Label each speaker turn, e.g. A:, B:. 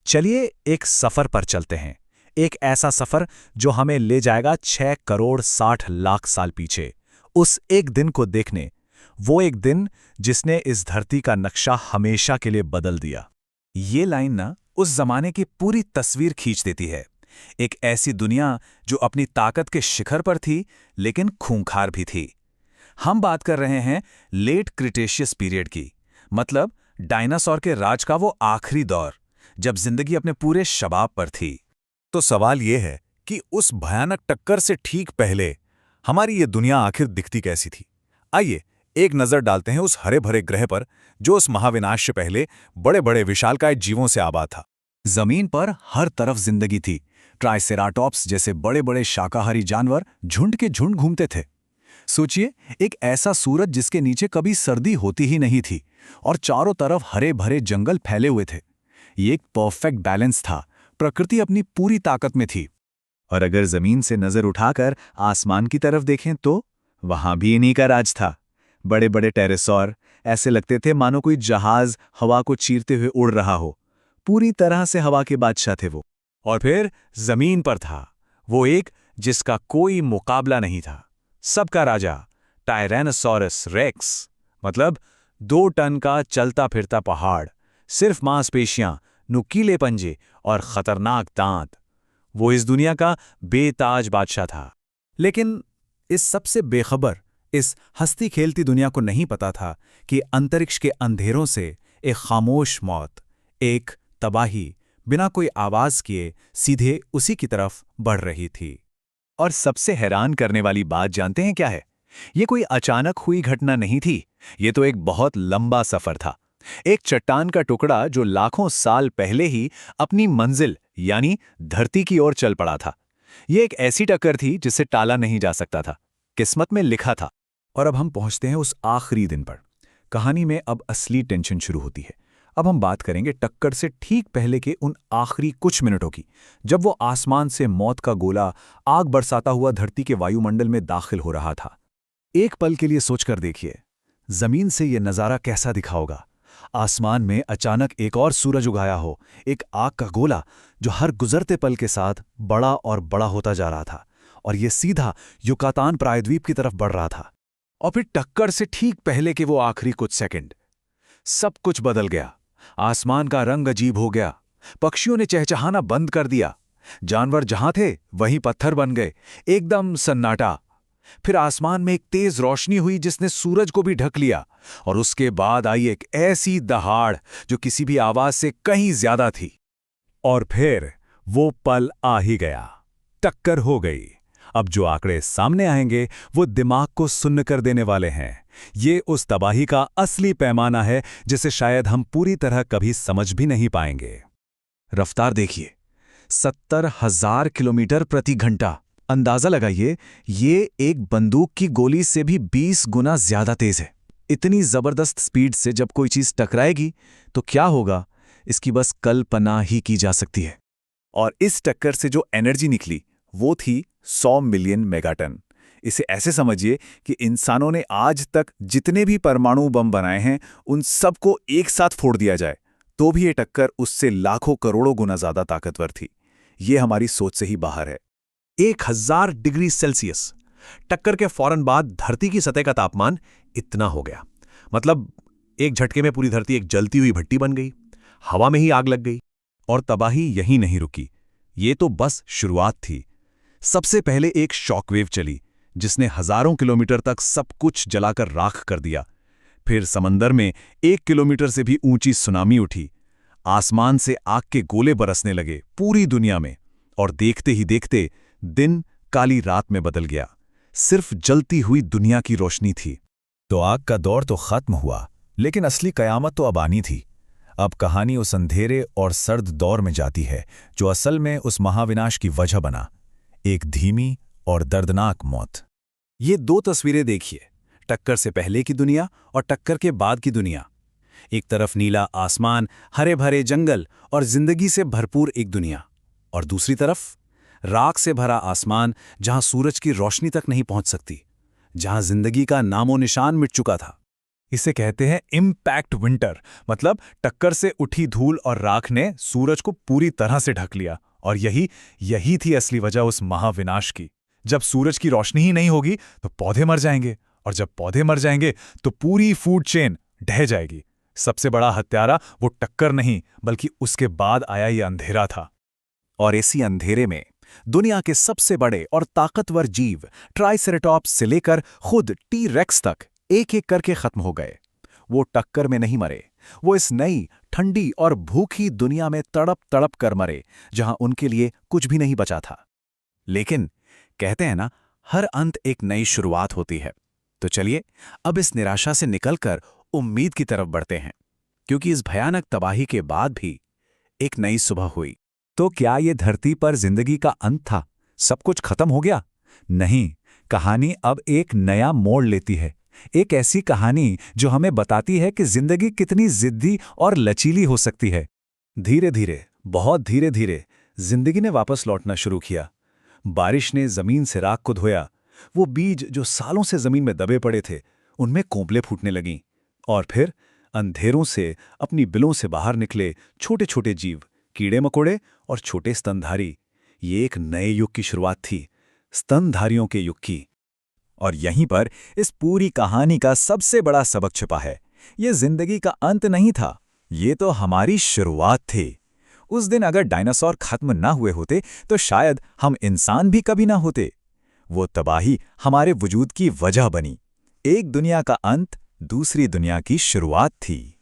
A: चलिए एक सफर पर चलते हैं। एक ऐसा सफर जो हमें ले जाएगा 6 करोड़ 60 लाख साल पीछे, उस एक दिन को देखने। वो एक दिन जिसने इस धरती का नक्शा हमेशा के लिए बदल दिया। ये लाइन ना उस जमाने की पूरी तस्वीर खींच देती है। एक ऐसी दुनिया जो अपनी ताकत के शिखर पर थी, लेकिन खूंखार भी थी। हम बात कर रहे हैं लेट क्रिटेशियस पीरियड की, मतलब डायनासोर के राज का वो आखिरी दौर, जब जिंदगी अपने पूरे शबाब पर थी।
B: तो सवाल ये है कि उस भयानक टक्कर से ठीक पहले हमारी ये दुनिया आखिर दिखती कैसी थी। आइए एक नजर डालते हैं उस हरे भरे ग्रह पर जो उस महाविनाश से पहले बड़े बड़े विशालकाय जीवों से आबाद था।
A: जमीन पर हर तरफ जिंदगी थी। ट्राइसेराटॉप्स जैसे बड़े बड़े शाकाहारी जानवर झुंड के झुंड घूमते थे। सोचिए, एक ऐसा सूरज जिसके नीचे कभी सर्दी होती ही नहीं थी, और चारों तरफ हरे भरे जंगल फैले हुए थे। ये एक परफेक्ट बैलेंस था। प्रकृति अपनी पूरी ताकत में थी। और अगर जमीन से नजर उठाकर आसमान की तरफ देखें तो वहां भी इन्हीं का राज था। बड़े बड़े टेरेसौर ऐसे लगते थे मानो कोई जहाज हवा को चीरते हुए उड़ रहा हो। पूरी तरह से हवा के बादशाह थे वो। और फिर जमीन पर था वो एक जिसका कोई मुकाबला नहीं था, सबका राजा, टायरेनोसॉरस रेक्स। मतलब 2 टन का चलता फिरता पहाड़, सिर्फ मांसपेशियां, नुकीले पंजे और खतरनाक दांत। वो इस दुनिया का बेताज बादशाह था। लेकिन इस सबसे बेखबर, इस हंसती खेलती दुनिया को नहीं पता था कि अंतरिक्ष के अंधेरों से एक खामोश मौत, एक तबाही बिना कोई आवाज किए सीधे उसी की तरफ बढ़ रही थी। और सबसे हैरान करने वाली बात जानते हैं क्या है? ये कोई अचानक हुई घटना नहीं थी। ये तो एक बहुत लंबा सफर था। एक चट्टान का टुकड़ा जो लाखों साल पहले ही अपनी मंजिल यानी धरती की ओर चल पड़ा था। ये एक ऐसी टक्कर थी जिसे टाला नहीं जा सकता था, किस्मत में लिखा था। और अब हम पहुंचते हैं उस आखिरी दिन पर। कहानी में अब असली टेंशन शुरू होती है। अब हम बात करेंगे टक्कर से ठीक पहले के उन आखिरी कुछ मिनटों की, जब वो आसमान से मौत का गोला आग बरसाता हुआ धरती के वायुमंडल में दाखिल हो रहा था। एक पल के लिए सोचकर देखिए, जमीन से यह नजारा कैसा दिखा होगा। आसमान में अचानक एक और सूरज उगाया हो, एक आग का गोला जो हर गुजरते पल के साथ बड़ा और बड़ा होता जा रहा था, और यह सीधा युकातान प्रायद्वीप की तरफ बढ़ रहा था। और फिर टक्कर से ठीक पहले के वो आखिरी कुछ सेकंड, सब कुछ बदल गया। आसमान का रंग अजीब हो गया, पक्षियों ने चहचहाना बंद कर दिया, जानवर जहां थे वहीं पत्थर बन गए, एकदम सन्नाटा। फिर आसमान में एक तेज रोशनी हुई जिसने सूरज को भी ढक लिया, और उसके बाद आई एक ऐसी दहाड़ जो किसी भी आवाज से कहीं ज्यादा थी। और फिर वो पल आ ही गया, टक्कर हो गई। अब जो आंकड़े सामने आएंगे वो दिमाग को सुन्न कर देने वाले हैं। ये उस तबाही का असली पैमाना है जिसे शायद हम पूरी तरह कभी समझ भी नहीं पाएंगे। रफ्तार देखिए, 70,000 किलोमीटर प्रति घंटा। अंदाजा लगाइए, ये एक बंदूक की गोली से भी 20 गुना ज्यादा तेज है। इतनी जबरदस्त स्पीड से जब कोई चीज टकराएगी तो क्या होगा, इसकी बस कल्पना ही की जा सकती है। और इस टक्कर से जो एनर्जी निकली वो थी 100 मिलियन मेगाटन। इसे ऐसे समझिए कि इंसानों ने आज तक जितने भी परमाणु बम बनाए हैं उन सबको एक साथ फोड़ दिया जाए तो भी ये टक्कर उससे लाखों करोड़ों गुना ज्यादा ताकतवर थी। ये हमारी सोच से ही बाहर है। 1000 डिग्री सेल्सियस। टक्कर के फौरन बाद धरती की सतह का तापमान इतना हो गया, मतलब एक झटके में पूरी धरती एक जलती हुई भट्टी बन गई, हवा में ही आग लग गई। और तबाही यहीं नहीं रुकी, ये तो बस शुरुआत थी। सबसे पहले एक शॉकवेव चली जिसने हजारों किलोमीटर तक सब कुछ जलाकर राख कर दिया। फिर समंदर में 1 किलोमीटर से भी ऊंची सुनामी उठी। आसमान से आग के गोले बरसने लगे पूरी दुनिया में, और देखते ही देखते दिन काली रात में बदल गया। सिर्फ जलती हुई दुनिया की रोशनी थी। तो आग का दौर तो खत्म हुआ, लेकिन असली कयामत तो अब आनी थी। अब कहानी उस अंधेरे और सर्द दौर में जाती है जो असल में उस महाविनाश की वजह बना, एक धीमी और दर्दनाक मौत। ये 2 तस्वीरें देखिए, टक्कर से पहले की दुनिया और टक्कर के बाद की दुनिया। एक तरफ नीला आसमान, हरे भरे जंगल और जिंदगी से भरपूर एक दुनिया, और दूसरी तरफ राख से भरा आसमान जहां सूरज की रोशनी तक नहीं पहुंच सकती, जहां जिंदगी का नामो निशान मिट चुका था।
B: इसे कहते हैं इम्पैक्ट विंटर, मतलब टक्कर से उठी धूल और राख ने सूरज को पूरी तरह से ढक लिया। और यही यही थी असली वजह उस महाविनाश की। जब सूरज की रोशनी ही नहीं होगी तो पौधे मर जाएंगे, और जब पौधे मर जाएंगे तो पूरी फूड चेन ढह जाएगी। सबसे बड़ा हत्यारा वो टक्कर नहीं, बल्कि उसके बाद आया ये अंधेरा था।
A: और इसी अंधेरे में दुनिया के सबसे बड़े और ताकतवर जीव ट्राइसेरेटॉप्स से लेकर खुद टी रेक्स तक एक एक करके खत्म हो गए। वो टक्कर में नहीं मरे, वो इस नई ठंडी और भूखी दुनिया में तड़प तड़प कर मरे, जहां उनके लिए कुछ भी नहीं बचा था। लेकिन कहते हैं ना, हर अंत एक नई शुरुआत होती है। तो चलिए अब इस निराशा से निकलकर उम्मीद की तरफ बढ़ते हैं, क्योंकि इस भयानक तबाही के बाद भी एक नई सुबह हुई। तो क्या ये धरती पर जिंदगी का अंत था? सब कुछ खत्म हो गया? नहीं, कहानी अब एक नया मोड़ लेती है। एक ऐसी कहानी जो हमें बताती है कि जिंदगी कितनी जिद्दी और लचीली हो सकती है। धीरे धीरे, बहुत धीरे धीरे जिंदगी ने वापस लौटना शुरू किया। बारिश ने जमीन से राख को धोया। वो बीज जो सालों से जमीन में दबे पड़े थे, उनमें कोंपलें फूटने लगीं। और फिर अंधेरों से अपनी बिलों से बाहर निकले छोटे छोटे जीव, कीड़े मकोड़े और छोटे स्तनधारी। ये एक नए युग की शुरुआत थी, स्तनधारियों के युग की। और यहीं पर इस पूरी कहानी का सबसे बड़ा सबक छिपा है। ये जिंदगी का अंत नहीं था, ये तो हमारी शुरुआत थी। उस दिन अगर डायनासोर खत्म ना हुए होते तो शायद हम इंसान भी कभी ना होते। वो तबाही हमारे वजूद की वजह बनी। एक दुनिया का अंत दूसरी दुनिया की शुरुआत थी।